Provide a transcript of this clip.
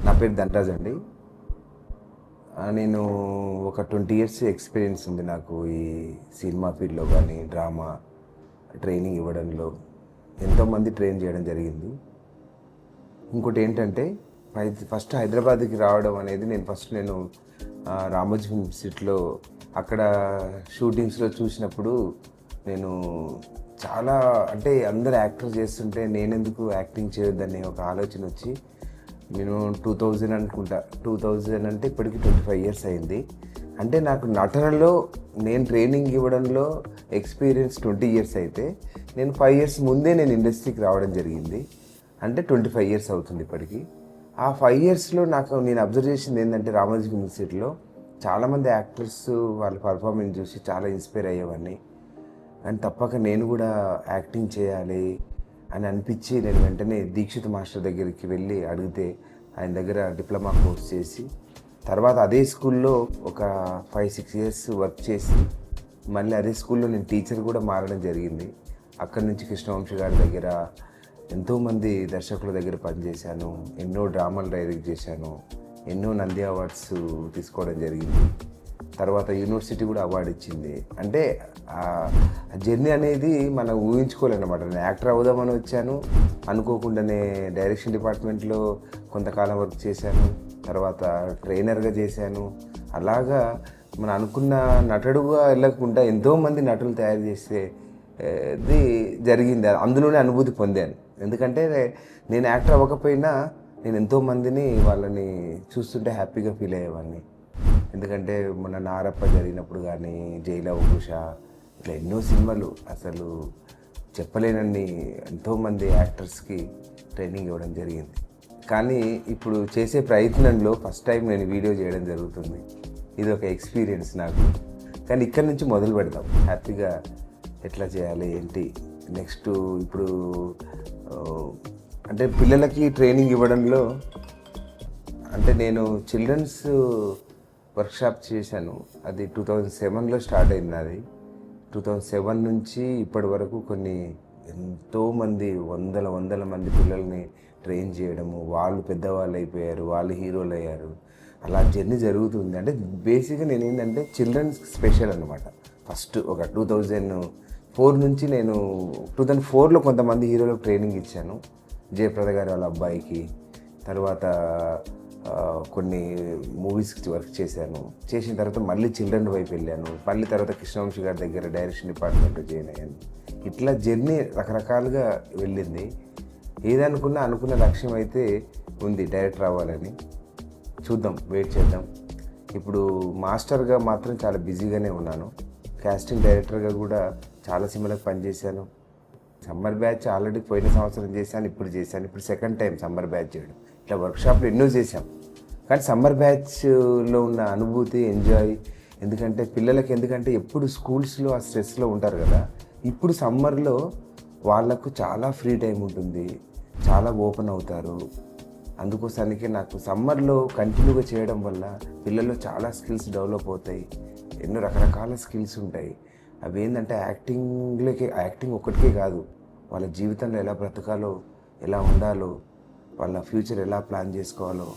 నా పేరు ధనరాజ్ అండి. నేను ఒక 20 ఇయర్స్ ఎక్స్పీరియన్స్ ఉంది నాకు ఈ సినిమా ఫీల్డ్లో కానీ డ్రామా ట్రైనింగ్ ఇవ్వడంలో. ఎంతోమంది ట్రైన్ చేయడం జరిగింది. ఇంకోటి ఏంటంటే ఫస్ట్ హైదరాబాద్కి రావడం అనేది నేను రామోజీ ఫిల్మ్ సిటీలో అక్కడ షూటింగ్స్లో చూసినప్పుడు నేను చాలా అంటే అందరు యాక్టర్ చేస్తుంటే నేనెందుకు యాక్టింగ్ చేయొద్దనే ఒక ఆలోచన వచ్చి నేను 2000 అనుకుంటా, 2000 అంటే ఇప్పటికి 25 ఇయర్స్ అయింది. అంటే నాకు నటనలో నేను ట్రైనింగ్ ఇవ్వడంలో ఎక్స్పీరియన్స్ 20 ఇయర్స్ అయితే నేను 5 ఇయర్స్ ముందే నేను ఇండస్ట్రీకి రావడం జరిగింది. అంటే 25 ఇయర్స్ అవుతుంది ఇప్పటికి. ఆ 5 ఇయర్స్లో నేను అబ్జర్వ్ చేసింది ఏంటంటే రామోజీ ఫిల్మ్ సిటీలో చాలామంది యాక్టర్స్ వాళ్ళ పర్ఫార్మెన్స్ చూసి చాలా ఇన్స్పైర్ అయ్యేవాడిని. అండ్ తప్పక నేను కూడా యాక్టింగ్ చేయాలి అని అనిపించి నేను వెంటనే దీక్షిత్ మాస్టర్ దగ్గరికి వెళ్ళి అడిగితే ఆయన దగ్గర డిప్లొమా కోర్స్ చేసి తర్వాత అదే స్కూల్లో ఒక 5-6 ఇయర్స్ వర్క్ చేసి మళ్ళీ అదే స్కూల్లో నేను టీచర్ కూడా మారడం జరిగింది. అక్కడి నుంచి కృష్ణవంశీ గారి దగ్గర ఎంతోమంది దర్శకుల దగ్గర పనిచేశాను, ఎన్నో డ్రామాలు డైరెక్ట్ చేశాను, ఎన్నో నంది అవార్డ్స్ తీసుకోవడం జరిగింది. తర్వాత యూనివర్సిటీ కూడా అవార్డు ఇచ్చింది. అంటే ఆ జర్నీ అనేది మనం ఊహించుకోలేనమాట. నేను యాక్టర్ అవుదామని వచ్చాను, అనుకోకుండానే డైరెక్షన్ డిపార్ట్మెంట్లో కొంతకాలం వర్క్ చేశాను, తర్వాత ట్రైనర్గా చేశాను. అలాగా మనం అనుకున్న నటుడుగా వెళ్ళకుండా ఎంతోమంది నటులు తయారు చేసేది జరిగింది. అందులోనే అనుభూతి పొందాను. ఎందుకంటే నేను యాక్టర్ అవ్వకపోయినా నేను ఎంతోమందిని వాళ్ళని చూస్తుంటే హ్యాపీగా ఫీల్ అయ్యేవాడిని. ఎందుకంటే మన నారప్ప జరిగినప్పుడు కానీ, జైల ఉష, ఇట్లా ఎన్నో సినిమాలు అసలు చెప్పలేనన్ని ఎంతోమంది యాక్టర్స్కి ట్రైనింగ్ ఇవ్వడం జరిగింది. కానీ ఇప్పుడు చేసే ప్రయత్నంలో ఫస్ట్ టైం నేను వీడియో చేయడం జరుగుతుంది. ఇది ఒక ఎక్స్పీరియన్స్ నాకు. కానీ ఇక్కడి నుంచి మొదలు పెడతాం హ్యాపీగా ఎట్లా చేయాలి ఏంటి నెక్స్ట్. ఇప్పుడు అంటే పిల్లలకి ట్రైనింగ్ ఇవ్వడంలో అంటే నేను చిల్డ్రన్స్ వర్క్షాప్ చేశాను. అది 2007లో స్టార్ట్ అయింది. అది 2007 నుంచి ఇప్పటి వరకు ఎంతోమంది వందల మంది పిల్లల్ని ట్రైన్ చేయడము, వాళ్ళు పెద్దవాళ్ళు అయిపోయారు, వాళ్ళు హీరోలు అయ్యారు. అలా జర్నీ జరుగుతుంది. అంటే బేసిక్గా నేను ఏంటంటే చిల్డ్రన్స్ స్పెషల్ అనమాట. ఫస్ట్ ఒక 2004 నుంచి నేను 2004లో కొంతమంది హీరోలకు ట్రైనింగ్ ఇచ్చాను, జయప్రద గారి వాళ్ళ అబ్బాయికి. తర్వాత కొన్ని మూవీస్కి వర్క్ చేశాను. చేసిన తర్వాత మళ్ళీ చిల్డ్రన్ వైపు వెళ్ళాను. మళ్ళీ తర్వాత కృష్ణవంశీ గారి దగ్గర డైరెక్షన్ డిపార్ట్మెంట్లో జాయిన్ అయ్యాను. ఇట్లా జర్నీ రకరకాలుగా వెళ్ళింది. అనుకున్న లక్ష్యం అయితే ఉంది, డైరెక్టర్ అవ్వాలని. చూద్దాం, వెయిట్ చేద్దాం. ఇప్పుడు మాస్టర్గా మాత్రం చాలా బిజీగానే ఉన్నాను. కాస్టింగ్ డైరెక్టర్గా కూడా చాలా సినిమాలకు పనిచేశాను. సమ్మర్ బ్యాచ్ ఆల్రెడీ పోయిన సంవత్సరం చేశాను, ఇప్పుడు సెకండ్ టైం సమ్మర్ బ్యాచ్ చేయడం. ఇట్లా వర్క్షాప్లు ఎన్నో చేశాం. కానీ సమ్మర్ బ్యాచ్లో ఉన్న అనుభూతి, ఎంజాయ్. ఎందుకంటే ఎప్పుడు స్కూల్స్లో ఆ స్ట్రెస్లో ఉంటారు కదా. ఇప్పుడు సమ్మర్లో వాళ్ళకు చాలా ఫ్రీ టైం ఉంటుంది, చాలా ఓపెన్ అవుతారు. అందుకోసానికి నాకు సమ్మర్లో కంటిన్యూగా చేయడం వల్ల పిల్లల్లో చాలా స్కిల్స్ డెవలప్ అవుతాయి. ఎన్నో రకరకాల స్కిల్స్ ఉంటాయి. అవి ఏంటంటే యాక్టింగ్ ఒక్కటికే కాదు, వాళ్ళ జీవితంలో ఎలా బ్రతకాలో, ఎలా ఉండాలో, వాళ్ళ ఫ్యూచర్ ఎలా ప్లాన్ చేసుకోవాలో